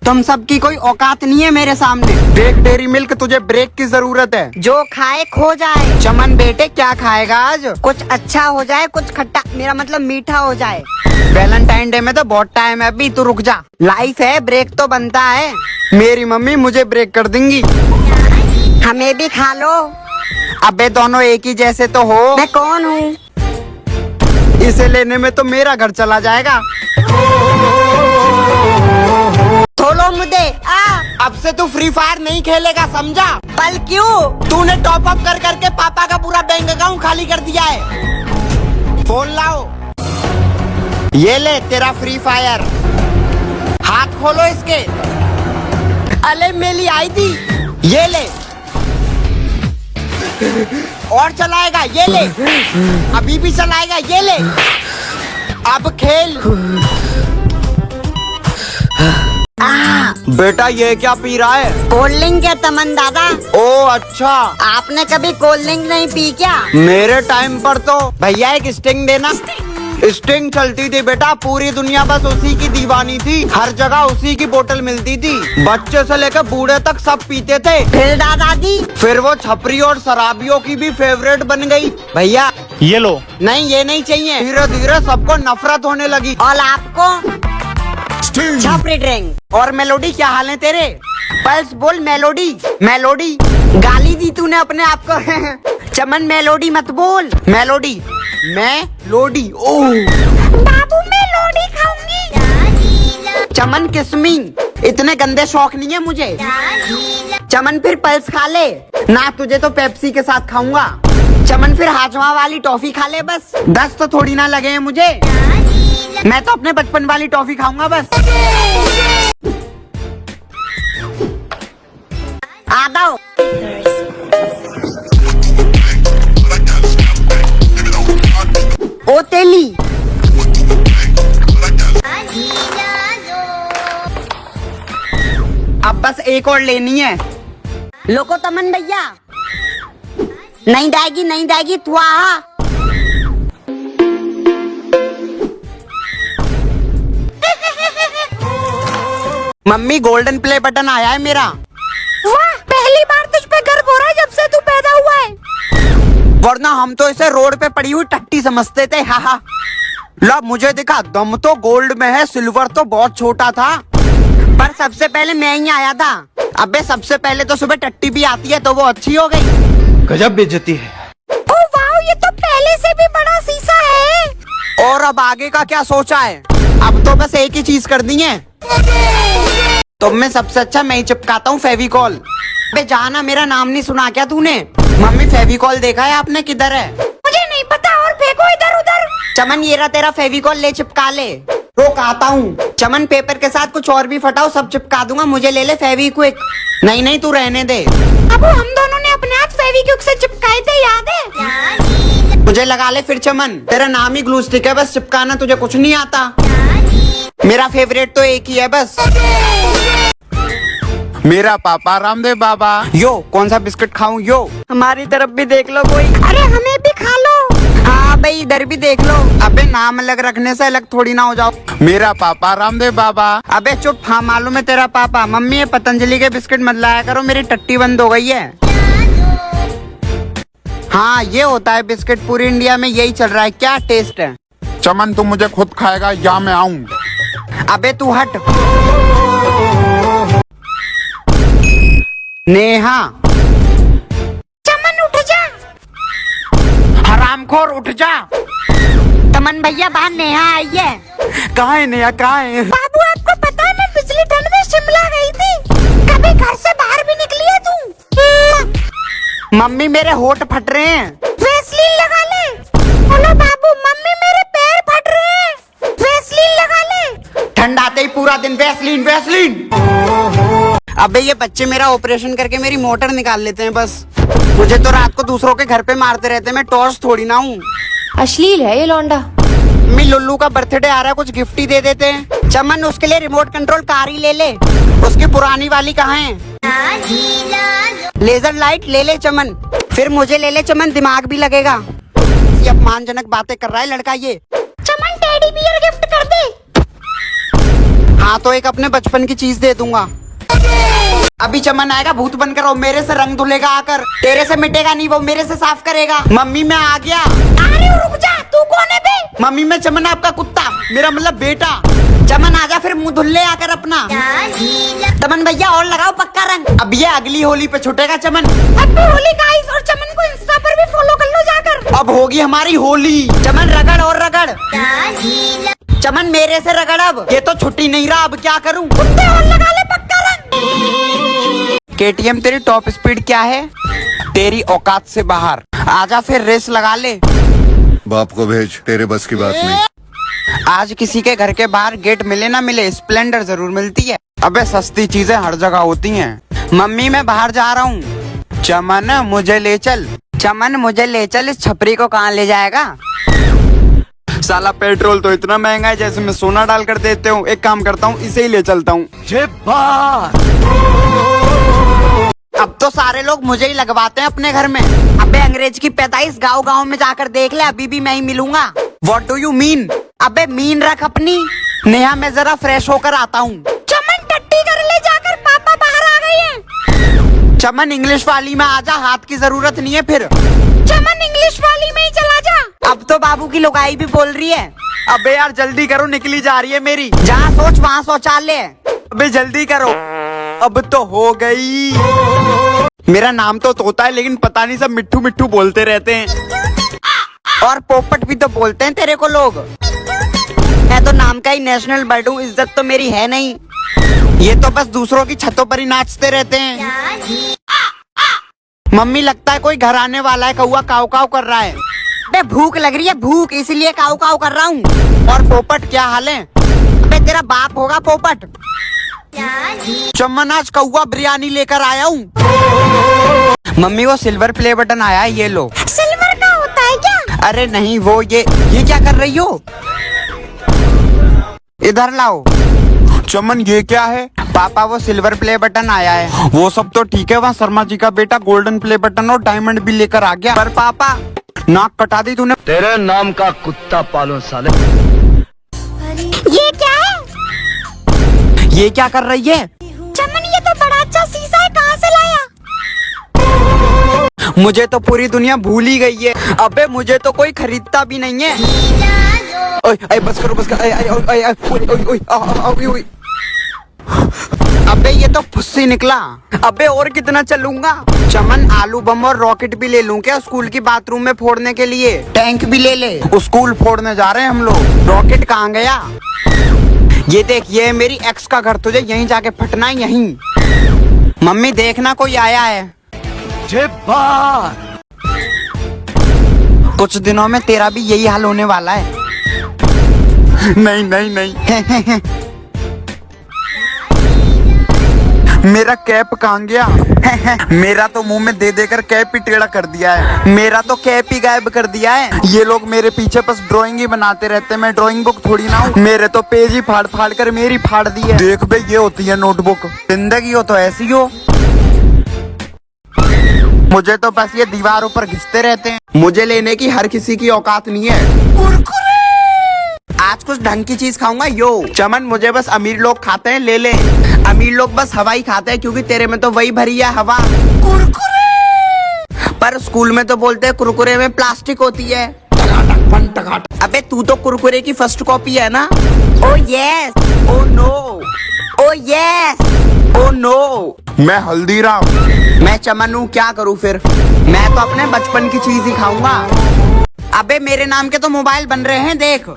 तुम सबकी कोई औकात नहीं है मेरे सामने। देख डेरी मिल्क, तुझे ब्रेक की जरूरत है। जो खाए खो जाए। चमन बेटे क्या खाएगा आज? कुछ अच्छा हो जाए, कुछ खट्टा, मेरा मतलब मीठा हो जाए। वैलेंटाइन डे में तो बहुत टाइम है अभी, तू रुक जा। लाइफ है, ब्रेक तो बनता है। मेरी मम्मी मुझे ब्रेक कर देंगी। हमें भी खा लो। अबे दोनों एक ही जैसे तो हो। मैं कौन हूँ? इसे लेने में तो मेरा घर चला जाएगा। थोलो मुझे। अब से तू फ्री फायर नहीं खेलेगा, समझा? पल क्यों? तूने टॉप अप कर करके पापा का पूरा बैंक अकाउंट खाली कर दिया है। फोन लाओ, ये ले तेरा फ्री फायर। हाथ खोलो इसके। अले मेरी आई थी। ये ले। और चलाएगा, ये ले। अभी भी चलाएगा, ये ले। अब खेल। बेटा ये क्या पी रहा है? कोल्ड ड्रिंक है तमन दादा। ओ अच्छा। आपने कभी कोल्ड ड्रिंक नहीं पी क्या? मेरे टाइम पर तो भैया एक स्टिंग देना। स्टिंग चलती थी बेटा, पूरी दुनिया बस उसी की दीवानी थी। हर जगह उसी की बोतल मिलती थी। बच्चे से लेकर बूढ़े तक सब पीते थे। फिर दादाजी? फिर वो छपरी और शराबियों की भी फेवरेट बन गई। भैया ये लो। नहीं, ये नहीं चाहिए। धीरे धीरे सबको नफरत होने लगी। और आपको? छपरी ड्रिंक। और मेलोडी, क्या हाल है तेरे? पल्स बोल मेलोडी। मेलोडी गाली दी तूने अपने आप को। चमन मेलोडी मत बोल। Melody melody. ओह बाबू मेलोडी खाऊंगी। चमन किस्मी, इतने गंदे शौक नहीं है मुझे। चमन फिर पल्स खा ले। ना तुझे तो पेप्सी के साथ खाऊंगा। चमन फिर हाजमा वाली टॉफी खा ले बस। 10 तो थोड़ी ना लगे हैं मुझे। मैं तो अपने बचपन वाली टॉफी खाऊंगा बस। आ जाओ। ओ तेली। अब बस एक और लेनी है। लोको तमन भैया। नहीं जाएगी, नहीं जाएगी, तू आ। मम्मी गोल्डन प्ले बटन आया है मेरा। वाह, पहली बार तुझ पे गर्व हो रहा है जब से तू पैदा हुआ है। वरना हम तो इसे रोड पे पड़ी हुई टट्टी समझते थे। हा। ला मुझे दिखा, दम तो गोल्ड में है, सिल्वर तो बहुत छोटा था। पर सबसे पहले मैं ही आया था। अबे सबसे पहले तो सुबह टट्टी भी आती है, तो वो अच्छी हो गई। गजब बेइज्जती है। ओ वाह, ये तो पहले से भी बड़ा शीशा है। और अब आगे का क्या सोचा है? अब तो बस एक ही चीज करनी है। तो मैं सबसे अच्छा मैं ही चिपकाता हूँ फेविकॉल। बे जाना, मेरा नाम नहीं सुना क्या तूने? मम्मी फेविकॉल देखा है आपने, किधर है? मुझे नहीं पता, और फेंको इधर उधर। चमन ये रहा तेरा फेविकॉल, ले चिपका ले। रोक आता हूँ। चमन पेपर के साथ कुछ और भी फटाओ, सब चिपका दूंगा। मुझे ले ले फेविक्विक। नहीं तू रहने दे। अब हम दोनों ने अपने हाथ फेविक्विक से चिपकाए थे, याद है? मुझे लगा ले फिर चमन, तेरा नाम ही ग्लू स्टिक है, बस चिपकाना तुझे कुछ नहीं आता। मेरा फेवरेट तो एक ही है बस। मेरा पापा रामदेव बाबा। यो कौन सा बिस्किट खाऊं? यो हमारी तरफ भी देख लो कोई। अरे हमें भी खा लो। हाँ भाई, इधर भी देख लो। अबे नाम अलग रखने से अलग थोड़ी ना हो जाओ। मेरा पापा रामदेव बाबा। अबे चुप। हाँ मालूम है तेरा पापा। मम्मी ये पतंजलि के बिस्किट मत लाया करो, मेरी टट्टी बंद हो गई है। हाँ ये होता है बिस्किट, पूरी इंडिया में यही चल रहा है। क्या टेस्ट है? चमन तू मुझे खुद खाएगा या मैं आऊं? अबे तू हट। नेहा। चमन उठ जा। हरामखोर उठ जा। तमन भैया, बाहर नेहा आई है। कहाँ है नेहा, कहाँ है? बाबू आपको पता है, मैं पिछली ठंड में शिमला गई थी। कभी घर से बाहर भी निकली है तू? मम्मी मेरे होठ फट रहे हैं। वैसलीन लगा ले। हेलो बाबू, मम्मी मेरे पैर फट रहे हैं। वैसलीन लगा ले। ठंड आते ही पूरा दिन वैसलीन वैसलीन। अबे ये बच्चे मेरा ऑपरेशन करके मेरी मोटर निकाल लेते हैं बस। मुझे तो रात को दूसरों के घर पे मारते रहते हैं, मैं टॉर्च थोड़ी ना हूँ। अश्लील है ये लौंडा। मम्मी लुल्लू का बर्थडे आ रहा है, कुछ गिफ्ट ही दे देते हैं। चमन उसके लिए रिमोट कंट्रोल कार ही ले ले। उसकी पुरानी वाली कहाँ है? लेजर लाइट ले ले चमन। फिर मुझे ले ले चमन, दिमाग भी लगेगा। ये अपमानजनक बातें कर रहा है लड़का ये। चमन टेडी बियर गिफ्ट कर दे। हाँ तो एक अपने बचपन की चीज दे दूंगा। अभी चमन आएगा भूत बनकर और मेरे से रंग धुलेगा आकर। तेरे से मिटेगा नहीं, वो मेरे से साफ करेगा। मम्मी मैं आ गया। अरे रुक जा, तू कौन है बे? मम्मी मैं चमन आपका कुत्ता, मेरा मतलब बेटा। चमन आजा फिर मुंह धुल ले आकर अपना। चमन भैया और लगाओ पक्का रंग। अब ये अगली होली पे छुटेगा चमन। हैप्पी होली गाइस, और चमन को इंस्टा पर भी फॉलो कर लो जाकर। अब होगी हमारी होली। चमन रगड़ और रगड़। चमन मेरे से रगड़ अब। ये तो छुट्टी नहीं रहा, अब क्या करूं? कुत्ते और लगा ले पक्का रंग। केटीएम तेरी टॉप स्पीड क्या है? तेरी औकात से बाहर। आजा फिर रेस लगा ले। बाप को भेज, तेरे बस की बात नहीं। आज किसी के घर के बाहर गेट मिले ना मिले, स्प्लेंडर जरूर मिलती है। अबे सस्ती चीजें हर जगह होती हैं। मम्मी मैं बाहर जा रहा हूँ, चमन मुझे ले चल। चमन मुझे ले चल, इस छपरी को कहाँ ले जाएगा? साला पेट्रोल तो इतना महंगा है जैसे मैं सोना डाल कर देते हूँ। एक काम करता हूँ, इसे ही ले चलता हूँ। अब तो सारे लोग मुझे ही लगवाते हैं अपने घर में। अबे अंग्रेज की पैदाइश गाँव गाँव में जाकर देख ले, अभी भी मैं ही मिलूंगा। What do you mean? अबे मीन रख अपनी। नेहा मैं जरा फ्रेश होकर आता हूँ। चमन टट्टी कर ले जाकर, पापा बाहर आ गए हैं। चमन इंग्लिश वाली में आजा, हाथ की जरूरत नहीं है फिर। चमन इंग्लिश वाली में ही चला जा। अब तो बाबू की लुगाई भी बोल रही है। अबे यार जल्दी करो, निकली जा रही है मेरी। जहाँ सोच वहाँ शौचालय। अबे जल्दी करो। अब तो हो गई। मेरा नाम तो तोता है, लेकिन पता नहीं सब मिट्ठू मिट्ठू बोलते रहते हैं। और पोपट भी तो बोलते हैं तेरे को लोग। मैं तो नाम का ही नेशनल बर्ड हूँ, इज्जत तो मेरी है नहीं। ये तो बस दूसरों की छतों पर ही नाचते रहते हैं। मम्मी लगता है कोई घर आने वाला है, कौवा काव काव कर रहा है। बे भूख लग रही है, भूख, इसलिए काव काव कर रहा हूँ। और पोपट क्या हाल है? अबे तेरा बाप होगा पोपट। चमन आज कौवा बिरयानी लेकर आया हूँ। मम्मी वो सिल्वर प्ले बटन आया है, ये लो। सिल्वर का होता है क्या? अरे नहीं, वो ये क्या कर रही हो? इधर लाओ। चमन ये क्या है? पापा वो सिल्वर प्ले बटन आया है। वो सब तो ठीक है, वहाँ शर्मा जी का बेटा गोल्डन प्ले बटन और डायमंड भी लेकर आ गया। पर पापा नाक कटा दी तूने। तेरे नाम का कुत्ता पालो साले। ये क्या है? ये क्या कर रही है? चमन ये तो बड़ा अच्छा शीशा है, कहाँ से लाया? मुझे तो पूरी दुनिया भूल ही गई है। अबे मुझे तो कोई खरीदता भी नहीं है। ओए ओए बस करो बस करो। ओए अबे ये तो फुस्सी निकला। अबे और कितना चलूंगा? चमन आलू बम और रॉकेट भी ले लूं क्या स्कूल की बाथरूम में फोड़ने के लिए? टैंक भी ले ले। स्कूल फोड़ने जा रहे हैं हम लोग। रॉकेट कहाँ गया? ये देख, ये है मेरी एक्स का घर, तुझे यहीं जाके फटना है, यहीं। मम्मी देखना कोई आया है। कुछ दिनों में तेरा भी यही हाल होने वाला है। नहीं नहीं नहीं। मेरा कैप कहाँ गया? मेरा तो मुंह में दे देकर कैप ही टेढ़ा कर दिया है। मेरा तो कैप ही गायब कर दिया है। ये लोग मेरे पीछे बस ड्राइंग ही बनाते रहते हैं। मैं ड्राइंग बुक थोड़ी ना हूँ। मेरे तो पेज ही फाड़ फाड़ कर मेरी फाड़ दी है। देख बे, ये होती है नोटबुक। जिंदगी हो तो ऐसी हो। मुझे तो बस ये दीवारों पर घिसते रहते हैं। मुझे लेने की हर किसी की औकात नहीं है। आज कुछ ढंग की चीज खाऊंगा। यो चमन, मुझे बस अमीर लोग खाते हैं, ले ले। अमीर लोग बस हवा ही खाते हैं, क्योंकि तेरे में तो वही भरी है हवा। कुरकुरे। पर स्कूल में तो बोलते हैं कुरकुरे में प्लास्टिक होती है। अबे तू तो कुरकुरे की फर्स्ट कॉपी है ना? Oh yes, oh no, oh yes, oh no. मैं हल्दीराम। मैं चमन हूँ, क्या करूँ फिर? मैं तो अपने बचपन की चीज ही खाऊंगा। अबे मेरे नाम के तो मोबाइल बन रहे हैं, देख।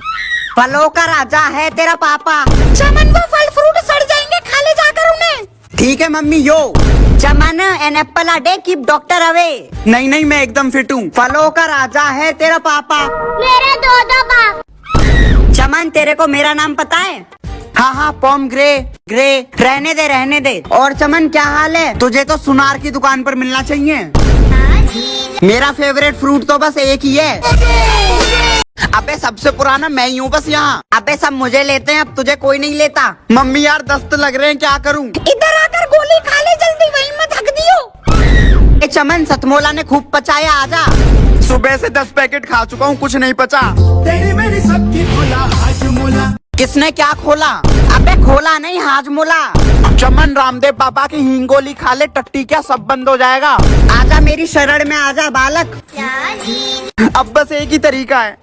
फलों का राजा है तेरा पापा। चमन वो फल फ्रूट सड़ जाएंगे, खा ले जाकर उन्हें। ठीक है मम्मी। यो चमन an apple a day keep doctor away. नहीं नहीं, मैं एकदम फिट हूँ। फलों का राजा है तेरा पापा। मेरे दो बाप। चमन तेरे को मेरा नाम पता है? हाँ हाँ, पॉम ग्रे। ग्रे रहने दे रहने दे। और चमन क्या हाल है? तुझे तो सुनार की दुकान पर मिलना चाहिए। मेरा फेवरेट फ्रूट तो बस एक ही है। अबे सबसे पुराना मैं ही हूँ बस यहाँ। अबे सब मुझे लेते हैं, अब तुझे कोई नहीं लेता। मम्मी यार दस्त लग रहे हैं, क्या करूँ? इधर आकर गोली खा ले जल्दी, वहीं मत हक दियो। चमन सतमोला ने खूब पचाया, आजा। सुबह से 10 पैकेट खा चुका हूँ, कुछ नहीं पचा। किसने क्या खोला? अबे खोला नहीं, हाजमोला। चमन रामदेव बाबा की हींग गोली खा ले, टट्टी क्या सब बंद हो जाएगा। आजा मेरी शरण में आजा बालक। अब बस एक ही तरीका है।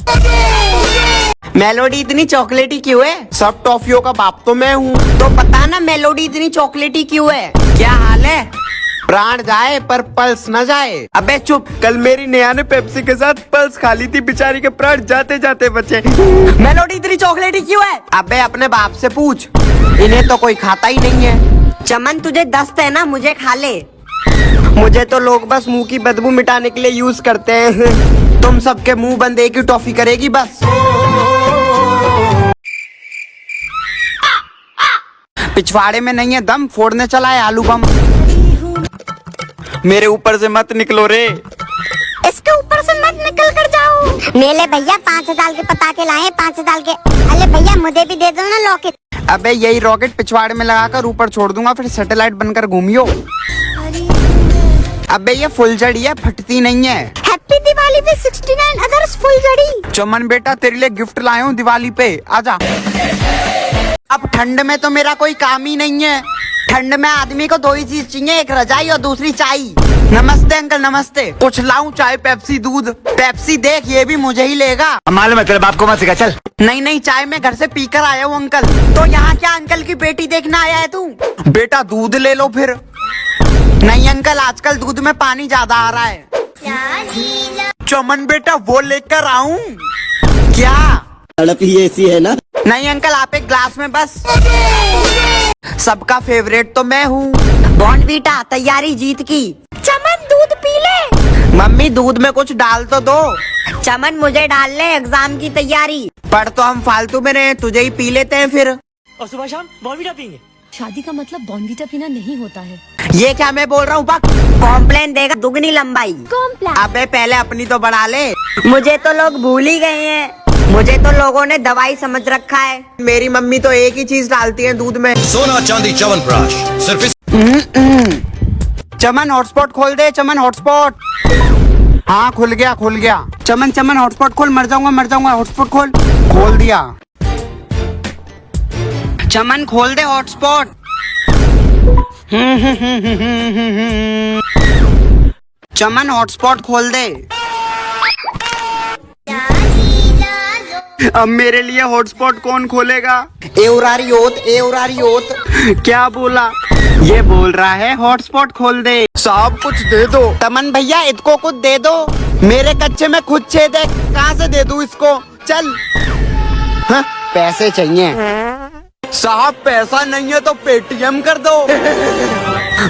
मेलोडी इतनी चॉकलेटी क्यों है? सब टॉफियों का बाप तो मैं हूँ। तो पता ना मेलोडी इतनी चॉकलेटी क्यों है? क्या हाल है? प्राण जाए पर पल्स न जाए। अबे चुप। कल मेरी नेहा ने पेप्सी के साथ पल्स खा ली थी, बेचारी के प्राण जाते जाते बचे। मेलोडी इतनी चॉकलेटी क्यों है? अबे अपने बाप से पूछ, इन्हें तो कोई खाता ही नहीं है। चमन तुझे दस्त है ना, मुझे खा ले। मुझे तो लोग बस मुंह की बदबू मिटाने के लिए यूज करते हैं। तुम सबके मुंह बंद एक ही टॉफी करेगी बस। पिछवाड़े में नहीं है दम, फोड़ने चला है आलू बम। मेरे ऊपर से मत निकलो रे। इसके ऊपर से मत निकल कर जाओ। मेले भैया 5 साल के पटाखे लाए, 5 साल के। अरे भैया मुझे भी दे दो ना लॉकेट। अबे यही रॉकेट पिछवाड़े में लगाकर ऊपर छोड़ दूंगा, फिर सैटेलाइट बनकर घूमियो। अबे ये फुलझड़ी है, फटती नहीं है। हैप्पी दिवाली पे 69 अदर्स फुलझड़ी। चमन बेटा तेरे लिए गिफ्ट लाया हूँ दिवाली पे, आजा। अब ठंड में तो मेरा कोई काम ही नहीं है। ठंड में आदमी को 2 ही चीज चाहिए, एक रजाई और दूसरी चाय। नमस्ते अंकल नमस्ते। कुछ लाऊं, चाय पेप्सी दूध? पेप्सी देख ये भी मुझे ही लेगा। मालूम है तेरे बाप को मत सिखा, चल। नहीं नहीं, चाय मैं घर से पीकर आया हूँ अंकल। तो यहाँ क्या अंकल की बेटी देखना आया है तू? बेटा दूध ले लो फिर। नहीं अंकल, आजकल दूध में पानी ज्यादा आ रहा है। चमन बेटा वो लेकर आऊं क्या? तड़प ही ऐसी है ना। नहीं अंकल, आप एक ग्लास में बस। सबका फेवरेट तो मैं हूँ। बॉर्नवीटा, तैयारी जीत की। चमन दूध पी ले। मम्मी दूध में कुछ डाल तो दो। चमन मुझे डाल ले, एग्जाम की तैयारी। पर तो हम फालतू में रहे, तुझे ही पी लेते हैं फिर। और सुबह शाम बॉर्नवीटा पीएंगे। शादी का मतलब बॉर्नवीटा पीना नहीं होता है। ये क्या मैं बोल रहा हूँ बक। कॉम्प्लेन देगा दुगनी लंबाई। अबे पहले अपनी तो बढ़ा ले। मुझे तो लोग भूल ही गए हैं। मुझे तो लोगों ने दवाई समझ रखा है। मेरी मम्मी तो एक ही चीज डालती है दूध में। सोना चांदी च्यवनप्राश सिर्फ इस... चमन हॉटस्पॉट खोल दे, चमन हॉटस्पॉट। हाँ खुल गया खुल गया। चमन चमन हॉटस्पॉट खोल, मर जाऊंगा हॉटस्पॉट खोल। खोल दिया। चमन खोल दे हॉटस्पॉट। चमन हॉटस्पॉट खोल दे। अब मेरे लिए हॉटस्पॉट कौन खोलेगा? एवरारी ओत। क्या बोला? ये बोल रहा है हॉटस्पॉट खोल दे। साहब कुछ दे दो। तमन भैया इसको कुछ दे दो। मेरे कच्चे में खुद छेद है, कहाँ से दे दूं इसको? चल। हाँ, पैसे चाहिए साहब। पैसा नहीं है तो पेटीएम कर दो।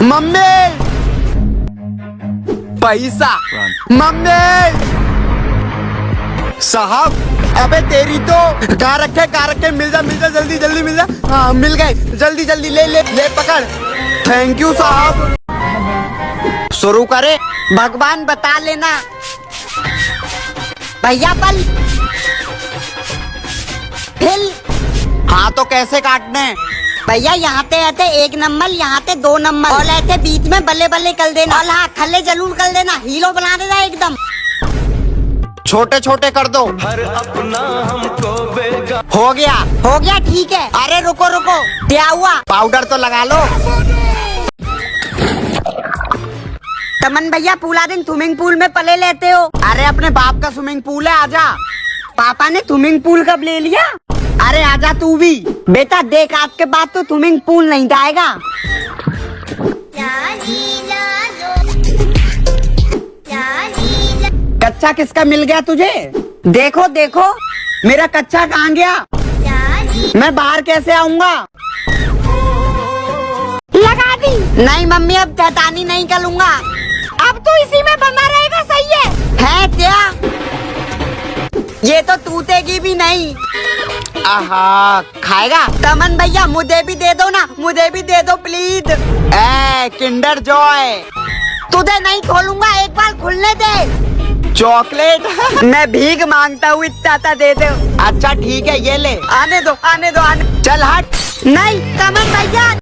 मम्मी पैसा। मम्मी साहब। अबे तेरी तो कहाँ रखे मिल जा जल्दी मिल जा। हाँ मिल गए, जल्दी ले पकड़। थैंक यू साहब। शुरू करे। भगवान बता लेना। भैया पल हिल। हाँ तो कैसे काटने? भैया यहाँ पे रहते 1 नंबर, यहाँ पे 2 नंबर और रहते बीच में बल्ले कर देना। और हाँ खल्ले जरूर कर देना, हीरो बना देना एकदम। छोटे छोटे कर दो। हो गया ठीक है। अरे रुको क्या हुआ? पाउडर तो लगा लो। तमन भैया पूरा दिन स्विमिंग पूल में पले लेते हो। अरे अपने बाप का स्विमिंग पूल है, आजा। पापा ने स्विमिंग पूल कब ले लिया? अरे आजा तू भी। बेटा देख, आज के बाद तो स्विमिंग पूल नहीं जाएगा। कच्चा किसका मिल गया तुझे? देखो मेरा कच्चा कहाँ गया? मैं बाहर कैसे आऊँगा? लगा दी। नहीं मम्मी, अब शैतानी नहीं करूँगा। अब तो इसी में बना रहेगा, सही है क्या? ये तो टूटेगी भी नहीं। आहा, खाएगा? तमन भैया मुझे भी दे दो ना, मुझे भी दे दो प्लीज। Kinder Joy. तुझे नहीं खोलूंगा, एक बार खुलने दे। चॉकलेट। मैं भीख मांगता हूँ, इतना दे दो। अच्छा ठीक है, ये ले। आने दो चल हट। नहीं तमन भैया।